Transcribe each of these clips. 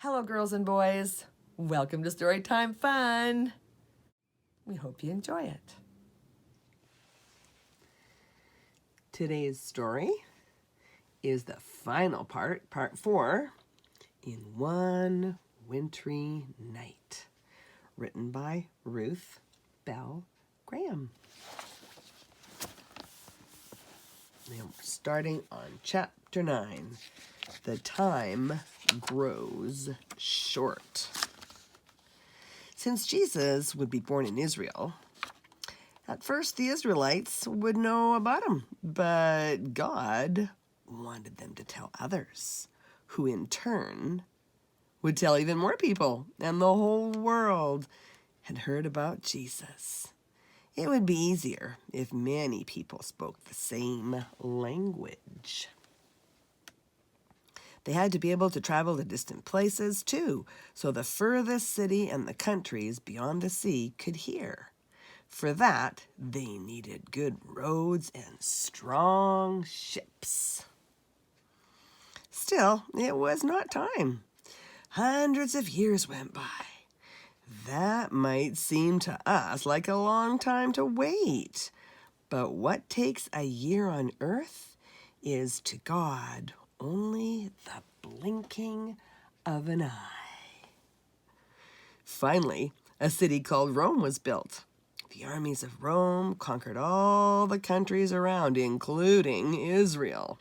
Hello, girls and boys. Welcome to Storytime Fun. We hope you enjoy it. Today's story is the final part, part 4, in One Wintry Night, written by Ruth Bell Graham. And we're starting on chapter 9. The time grows short. Since Jesus would be born in Israel, at first the Israelites would know about him, but God wanted them to tell others, who in turn would tell even more people, and the whole world had heard about Jesus. It would be easier if many people spoke the same language. They had to be able to travel to distant places, too, so the furthest city and the countries beyond the sea could hear. For that, they needed good roads and strong ships. Still, it was not time. Hundreds of years went by. That might seem to us like a long time to wait. But what takes a year on earth is to God only the blinking of an eye. Finally, a city called Rome was built. The armies of Rome conquered all the countries around, including Israel.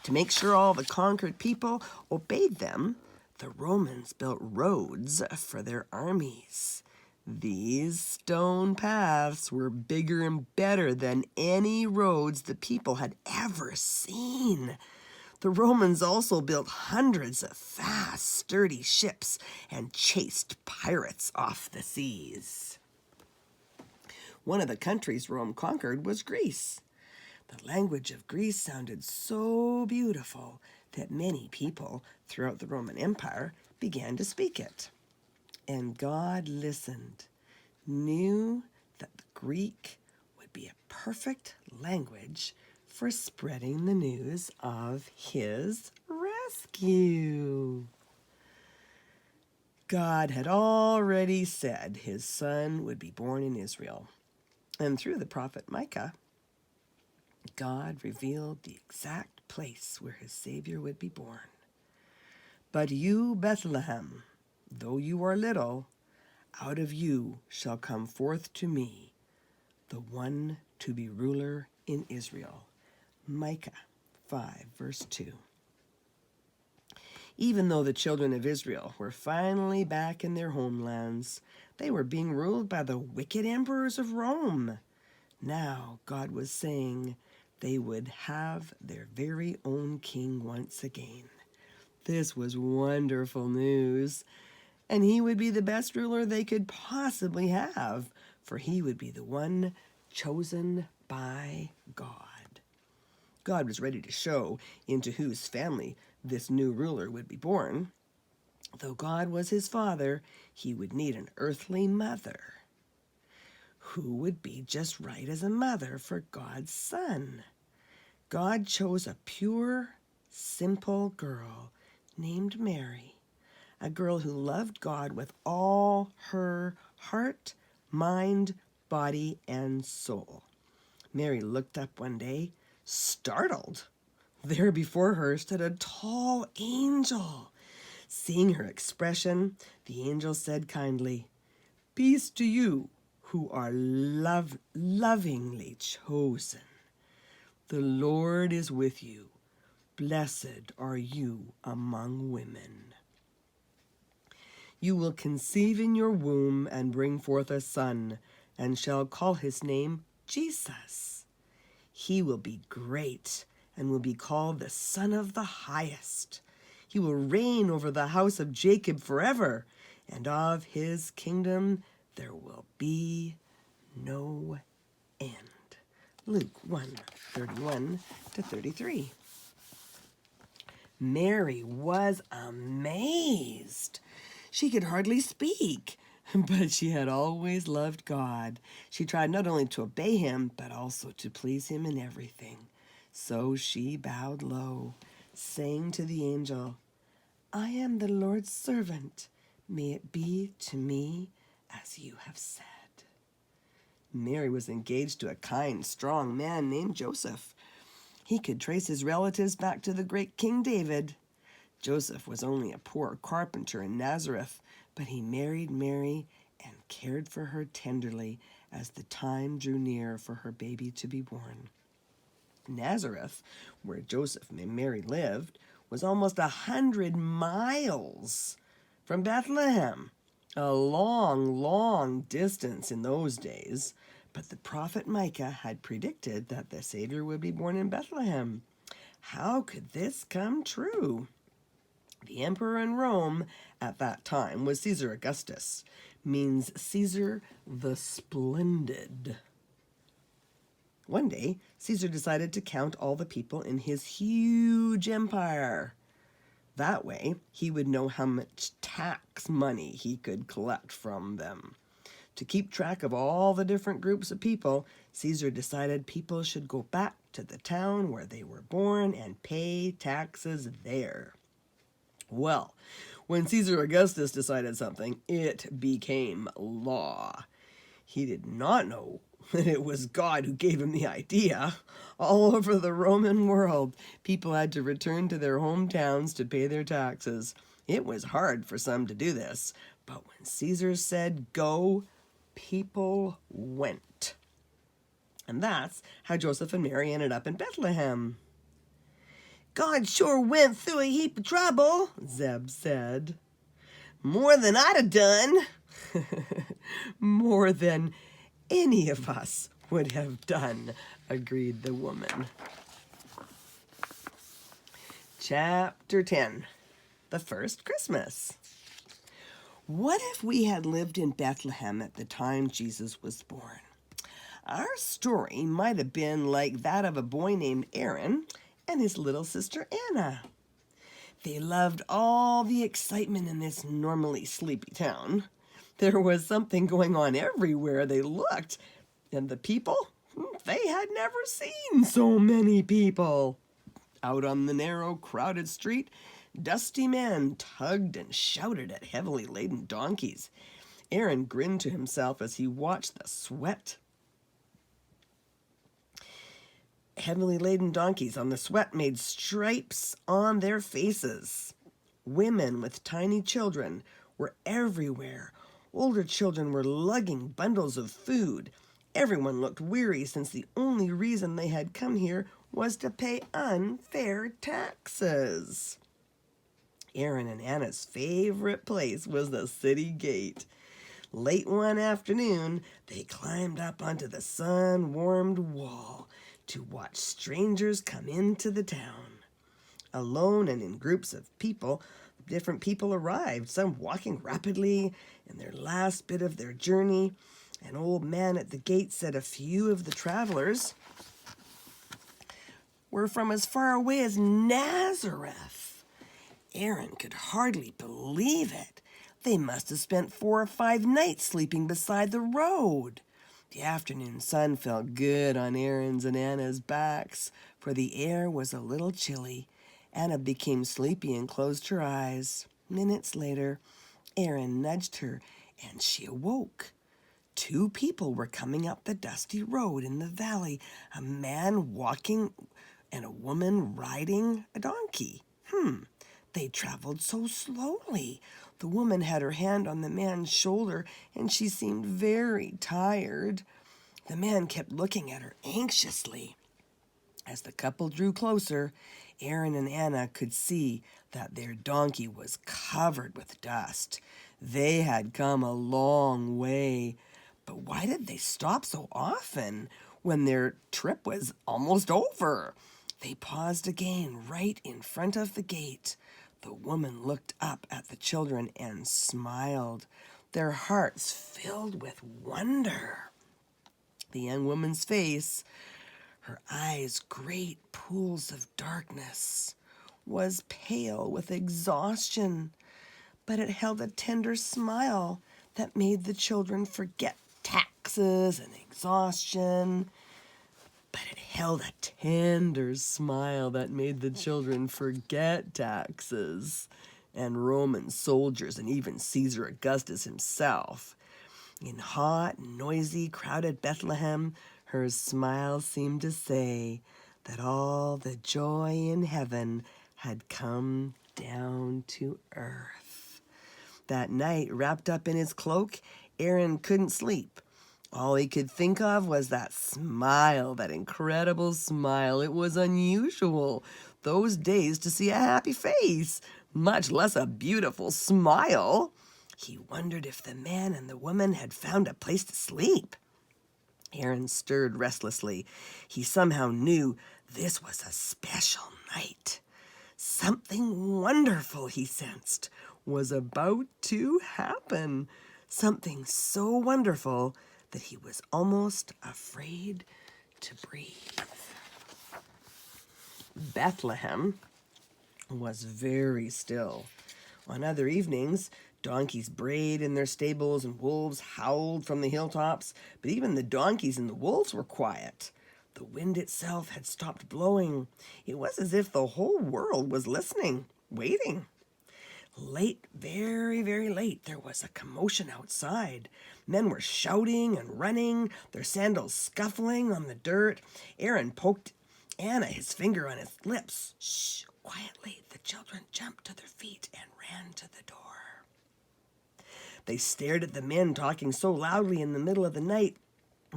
To make sure all the conquered people obeyed them, the Romans built roads for their armies. These stone paths were bigger and better than any roads the people had ever seen. The Romans also built hundreds of fast, sturdy ships and chased pirates off the seas. One of the countries Rome conquered was Greece. The language of Greece sounded so beautiful that many people throughout the Roman Empire began to speak it. And God listened, knew that the Greek would be a perfect language for spreading the news of his rescue. God had already said his son would be born in Israel. And through the prophet Micah, God revealed the exact place where his Savior would be born. But you, Bethlehem, though you are little, out of you shall come forth to me the one to be ruler in Israel. Micah 5, verse 2. Even though the children of Israel were finally back in their homelands, they were being ruled by the wicked emperors of Rome. Now God was saying they would have their very own king once again. This was wonderful news, and he would be the best ruler they could possibly have, for he would be the one chosen by God. God was ready to show into whose family this new ruler would be born. Though God was his father, he would need an earthly mother who would be just right as a mother for God's son. God chose a pure, simple girl named Mary, a girl who loved God with all her heart, mind, body, and soul. Mary looked up one day, startled. There before her stood a tall angel. Seeing her expression, the angel said kindly, "Peace to you who are lovingly chosen. The Lord is with you. Blessed are you among women. You will conceive in your womb and bring forth a son, and shall call his name Jesus. He will be great and will be called the Son of the Highest. He will reign over the house of Jacob forever, and of his kingdom there will be no end." Luke 1:31-33. Mary was amazed. She could hardly speak, but she had always loved God. She tried not only to obey him, but also to please him in everything. So she bowed low, saying to the angel, I am the Lord's servant. May it be to me as you have said. Mary was engaged to a kind, strong man named Joseph. He could trace his relatives back to the great King David. Joseph was only a poor carpenter in Nazareth, but he married Mary and cared for her tenderly as the time drew near for her baby to be born. Nazareth, where Joseph and Mary lived, was almost 100 miles from Bethlehem. A long, long distance in those days, but the prophet Micah had predicted that the Savior would be born in Bethlehem. How could this come true? The emperor in Rome at that time was Caesar Augustus, means Caesar the Splendid. One day, Caesar decided to count all the people in his huge empire. That way, he would know how much tax money he could collect from them. To keep track of all the different groups of people, Caesar decided people should go back to the town where they were born and pay taxes there. Well, when Caesar Augustus decided something, it became law. He did not know that it was God who gave him the idea. All over the Roman world, people had to return to their hometowns to pay their taxes. It was hard for some to do this, but when Caesar said go, people went. And that's how Joseph and Mary ended up in Bethlehem. God sure went through a heap of trouble, Zeb said. More than I'd have done. More than any of us would have done, agreed the woman. Chapter 10, The First Christmas. What if we had lived in Bethlehem at the time Jesus was born? Our story might have been like that of a boy named Aaron and his little sister Anna. They loved all the excitement in this normally sleepy town. There was something going on everywhere they looked, and the people, they had never seen so many people. Out on the narrow, crowded street, dusty men tugged and shouted at heavily laden donkeys. Aaron grinned to himself as he watched the heavily laden donkeys on the sweat made stripes on their faces. Women with tiny children were everywhere. Older children were lugging bundles of food. Everyone looked weary since the only reason they had come here was to pay unfair taxes. Aaron and Anna's favorite place was the city gate. Late one afternoon, they climbed up onto the sun-warmed wall to watch strangers come into the town. Alone and in groups of people, different people arrived, some walking rapidly in their last bit of their journey. An old man at the gate said a few of the travelers were from as far away as Nazareth. Aaron could hardly believe it. They must have spent 4 or 5 nights sleeping beside the road. The afternoon sun felt good on Aaron's and Anna's backs, for the air was a little chilly. Anna became sleepy and closed her eyes. Minutes later, Aaron nudged her, and she awoke. 2 people were coming up the dusty road in the valley, a man walking and a woman riding a donkey. They traveled so slowly. The woman had her hand on the man's shoulder, and she seemed very tired. The man kept looking at her anxiously. As the couple drew closer, Aaron and Anna could see that their donkey was covered with dust. They had come a long way. But why did they stop so often when their trip was almost over? They paused again right in front of the gate. The woman looked up at the children and smiled, their hearts filled with wonder. The young woman's face, her eyes great pools of darkness, was pale with exhaustion, but it held a tender smile that made the children forget taxes and exhaustion. But it held a tender smile that made the children forget taxes and Roman soldiers, and even Caesar Augustus himself. In hot, noisy, crowded Bethlehem, her smile seemed to say that all the joy in heaven had come down to earth. That night, wrapped up in his cloak, Aaron couldn't sleep. All he could think of was that smile, that incredible smile. It was unusual those days to see a happy face, much less a beautiful smile. He wondered if the man and the woman had found a place to sleep. Aaron stirred restlessly. He somehow knew this was a special night. Something wonderful, he sensed, was about to happen. Something so wonderful that he was almost afraid to breathe. Bethlehem was very still. On other evenings, donkeys brayed in their stables and wolves howled from the hilltops, but even the donkeys and the wolves were quiet. The wind itself had stopped blowing. It was as if the whole world was listening, waiting. Late, very, very late, there was a commotion outside. Men were shouting and running, their sandals scuffling on the dirt. Aaron poked Anna his finger on his lips. Shh, quietly. The children jumped to their feet and ran to the door. They stared at the men talking so loudly in the middle of the night.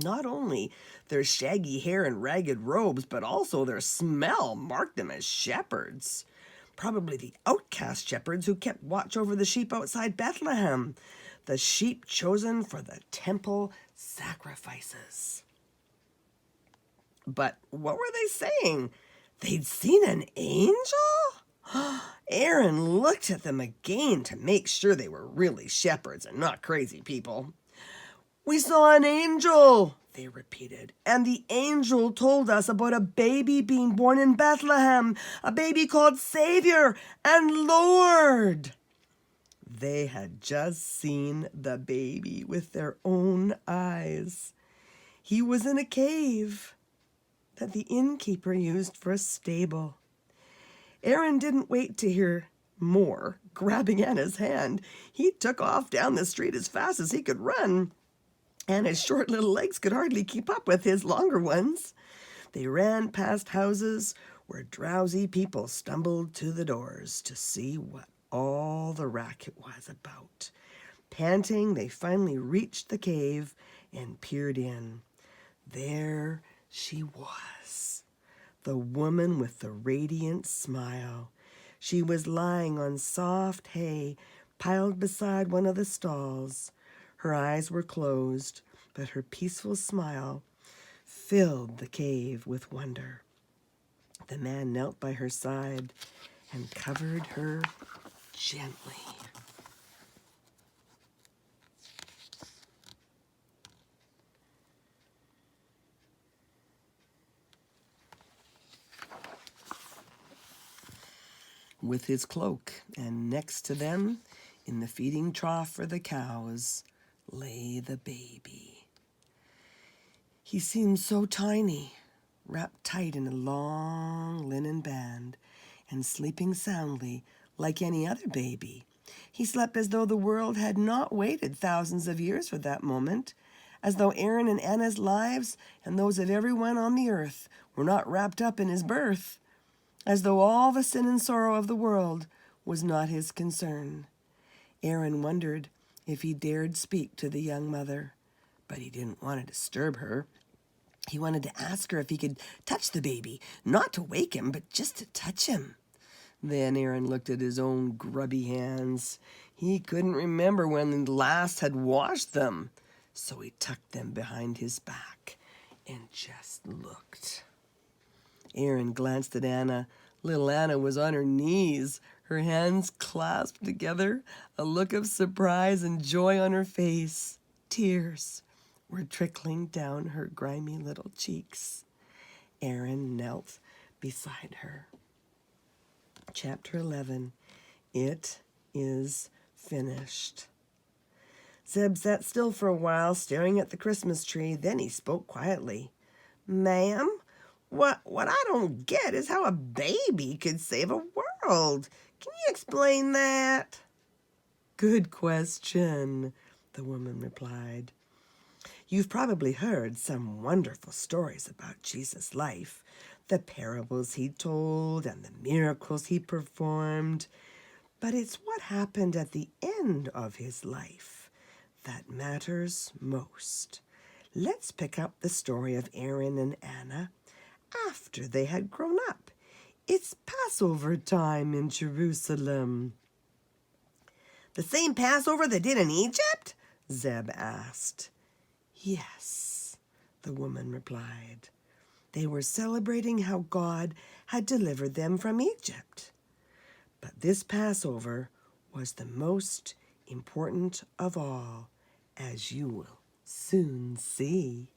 Not only their shaggy hair and ragged robes, but also their smell marked them as shepherds. Probably the outcast shepherds who kept watch over the sheep outside Bethlehem, the sheep chosen for the temple sacrifices. But what were they saying? They'd seen an angel? Aaron looked at them again to make sure they were really shepherds and not crazy people. "We saw an angel," they repeated, "and the angel told us about a baby being born in Bethlehem, a baby called Savior and Lord." They had just seen the baby with their own eyes. He was in a cave that the innkeeper used for a stable. Aaron didn't wait to hear more. Grabbing Anna's hand, he took off down the street as fast as he could run. Anna's short little legs could hardly keep up with his longer ones. They ran past houses where drowsy people stumbled to the doors to see what all the racket was about. Panting, they finally reached the cave and peered in. There she was, the woman with the radiant smile. She was lying on soft hay piled beside one of the stalls. Her eyes were closed, but her peaceful smile filled the cave with wonder. The man knelt by her side and covered her gently. With his cloak, and next to them, in the feeding trough for the cows, lay the baby. He seemed so tiny, wrapped tight in a long linen band, and sleeping soundly like any other baby. He slept as though the world had not waited thousands of years for that moment, as though Aaron and Anna's lives and those of everyone on the earth were not wrapped up in his birth, as though all the sin and sorrow of the world was not his concern. Aaron wondered if he dared speak to the young mother, but he didn't want to disturb her. He wanted to ask her if he could touch the baby, not to wake him, but just to touch him. Then Aaron looked at his own grubby hands. He couldn't remember when he last had washed them, so he tucked them behind his back and just looked. Aaron glanced at Anna. Little Anna was on her knees, her hands clasped together, a look of surprise and joy on her face. Tears were trickling down her grimy little cheeks. Aaron knelt beside her. Chapter 11. It is finished. Zeb sat still for a while, staring at the Christmas tree. Then he spoke quietly. "Ma'am, what I don't get is how a baby could save a world. Can you explain that? Good question, the woman replied. You've probably heard some wonderful stories about Jesus' life, the parables he told and the miracles he performed. But it's what happened at the end of his life that matters most. Let's pick up the story of Aaron and Anna after they had grown up. It's Passover time in Jerusalem. The same Passover they did in Egypt? Zeb asked. Yes, the woman replied. They were celebrating how God had delivered them from Egypt. But this Passover was the most important of all, as you will soon see.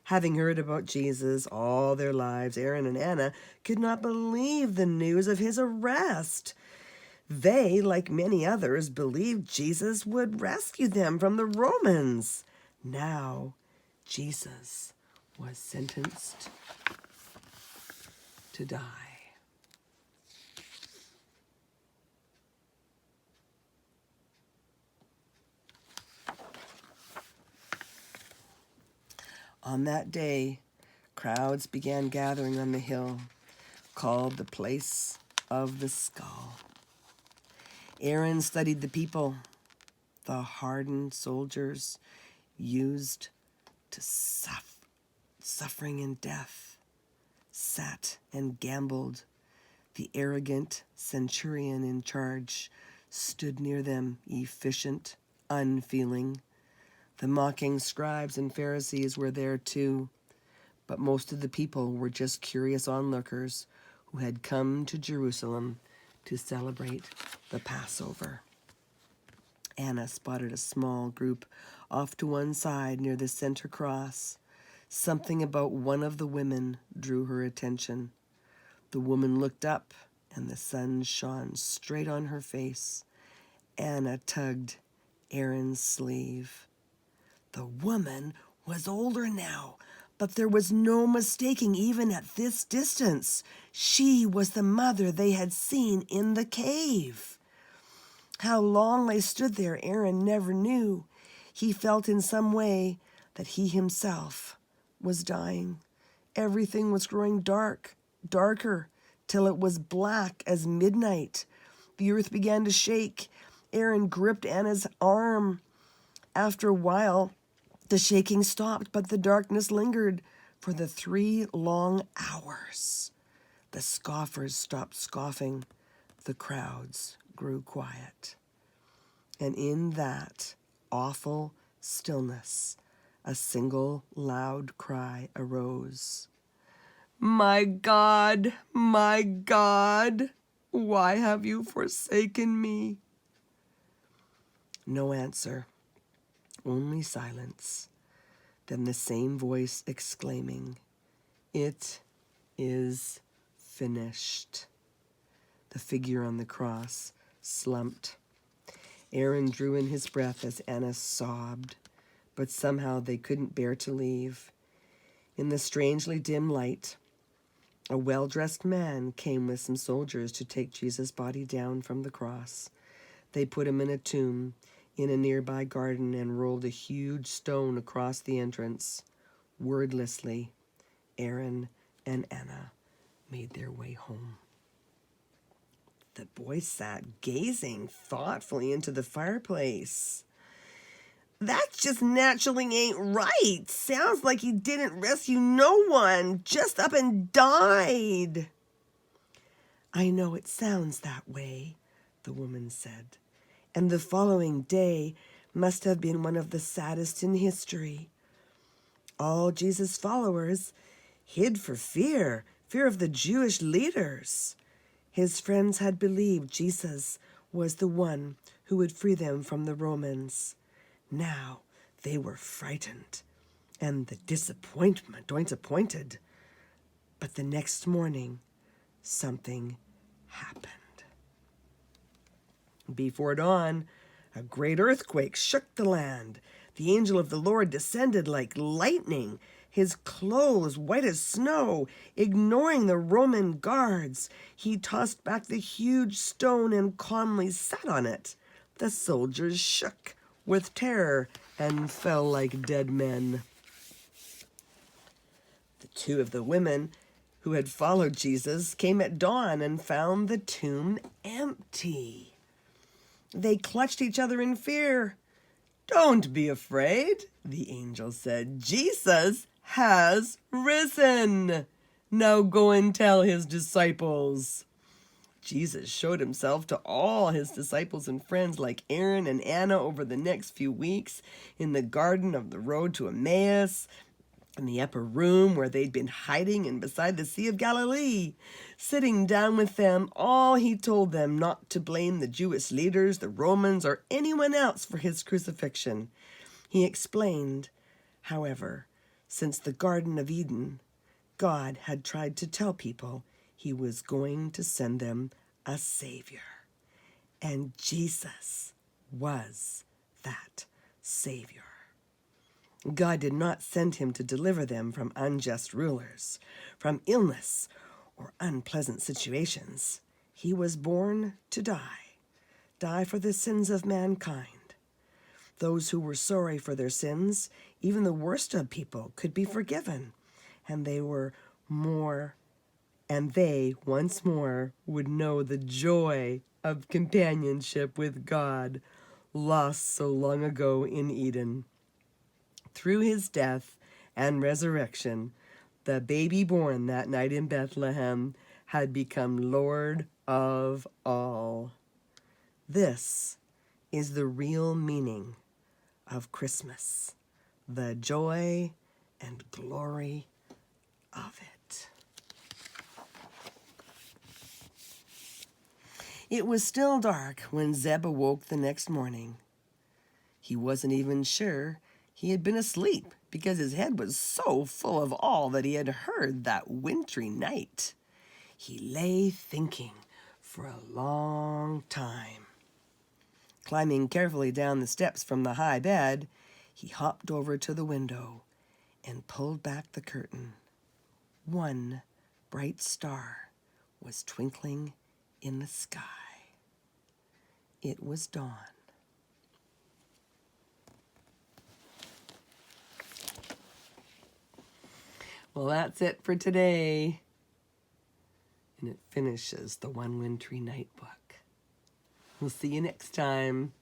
Having heard about Jesus all their lives, Aaron and Anna could not believe the news of his arrest. They, like many others, believed Jesus would rescue them from the Romans. Now, Jesus was sentenced to die. On that day, crowds began gathering on the hill called the Place of the Skull. Aaron studied the people, the hardened soldiers used to suffering and death, sat and gambled. The arrogant centurion in charge stood near them, efficient, unfeeling. The mocking scribes and Pharisees were there too, but most of the people were just curious onlookers who had come to Jerusalem to celebrate the Passover. Anna spotted a small group off to one side near the center cross. Something about one of the women drew her attention. The woman looked up, and the sun shone straight on her face. Anna tugged Aaron's sleeve. The woman was older now, but there was no mistaking even at this distance. She was the mother they had seen in the cave. How long they stood there, Aaron never knew. He felt in some way that he himself was dying. Everything was growing darker, till it was black as midnight. The earth began to shake. Aaron gripped Anna's arm. After a while, the shaking stopped, but the darkness lingered for the 3 long hours. The scoffers stopped scoffing. The crowds grew quiet. And in that awful stillness, a single loud cry arose. My God, why have you forsaken me? No answer. Only silence, then the same voice exclaiming, It is finished. The figure on the cross slumped. Aaron drew in his breath as Anna sobbed, but somehow they couldn't bear to leave. In the strangely dim light, a well-dressed man came with some soldiers to take Jesus' body down from the cross. They put him in a tomb in a nearby garden and rolled a huge stone across the entrance. Wordlessly, Aaron and Anna made their way home. The boy sat gazing thoughtfully into the fireplace. That just naturally ain't right. Sounds like he didn't rescue no one, just up and died. I know it sounds that way, the woman said. And the following day must have been one of the saddest in history. All Jesus' followers hid for fear of the Jewish leaders. His friends had believed Jesus was the one who would free them from the Romans. Now they were frightened and disappointed. But the next morning, something happened. Before dawn, a great earthquake shook the land. The angel of the Lord descended like lightning. his clothes white as snow. Ignoring the Roman guards, he tossed back the huge stone and calmly sat on it. The soldiers shook with terror and fell like dead men. The two of the women who had followed Jesus came at dawn and found the tomb empty. They clutched each other in fear. "Don't be afraid," the angel said. "Jesus has risen. Now go and tell his disciples." Jesus showed himself to all his disciples and friends like Aaron and Anna over the next few weeks in the garden of the road to Emmaus, in the upper room where they'd been hiding and beside the Sea of Galilee. Sitting down with them, all he told them not to blame the Jewish leaders, the Romans, or anyone else for his crucifixion. He explained, however, since the Garden of Eden, God had tried to tell people he was going to send them a Savior. And Jesus was that Savior. God did not send him to deliver them from unjust rulers, from illness, or unpleasant situations. He was born to die for the sins of mankind. Those who were sorry for their sins, even the worst of people, could be forgiven, and they once more would know the joy of companionship with God, lost so long ago in Eden. Through his death and resurrection, the baby born that night in Bethlehem had become Lord of all. This is the real meaning of Christmas, the joy and glory of it. It was still dark when Zeb awoke the next morning. He wasn't even sure he had been asleep because his head was so full of all that he had heard that wintry night. He lay thinking for a long time. Climbing carefully down the steps from the high bed, he hopped over to the window and pulled back the curtain. One bright star was twinkling in the sky. It was dawn. Well, that's it for today. And it finishes the One Wintry Night book. We'll see you next time.